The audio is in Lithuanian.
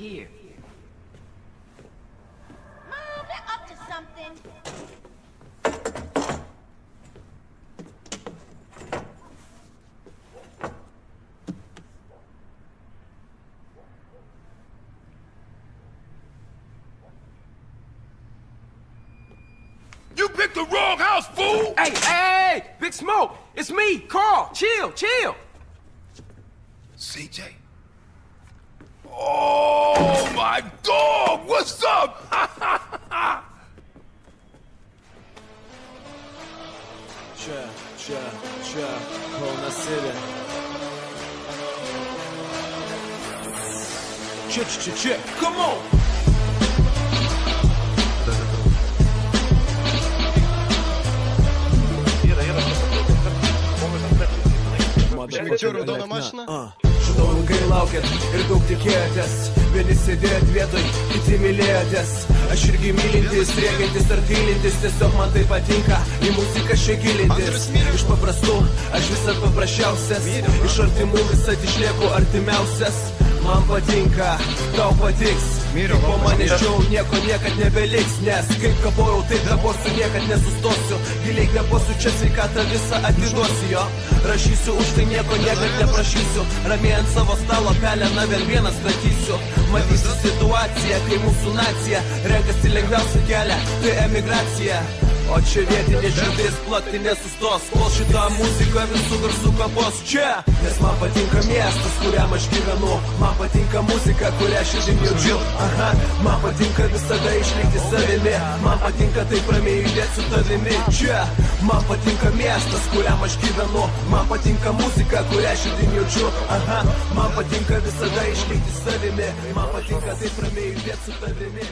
here? Mom, they're up to something. You picked the wrong house, fool! Hey, Big Smoke! It's me, Carl! Chill! CJ? Oh, my dog! What's up? Kona City. Check, come on! Šmėčiau raudoną mašiną? Žinau, ilgai laukėt ir daug tikėjotės. Vieni sėdėjot vietoj, kiti mylėjotės. Aš irgi mylintis, rėkiantis ar tylintis. Tiesiog man tai patinka, į muziką šią gilintis. Iš paprastų, aš visad paprasčiausias. Iš artimų visad išlieku artimiausias. Man patinka, tau patiks. Po manęs nieko niekad nebeliks. Nes kaip kabojau, taip kabosiu, niekad nesustosiu. Giliai kvėpuosiu, čia sveikatą visą atiduosiu jo. Rašysiu, už tai nieko niekad neprašysiu. Ramiai ant savo stalo peleną vėl vienas statysiu. Matysiu situaciją, kai mūsų nacija renkasi lengviausią kelią, tai emigracija. O čia vietinė širdis plakti nesustos, kol šitą muziką visų garsų kabos čia. Nes man patinka miestas, kuriam aš gyvenu. Man patinka muzika, kurią širdim jaučiu. Man patinka visada išlikti savimi. Man patinka taip ramiai judėti su tavimi čia. Man patinka miestas, kuriam aš gyvenu. Man patinka muzika, kurią širdim jaučiu. Man patinka visada išlikti savimi. Man patinka taip ramiai judėti su tavimi.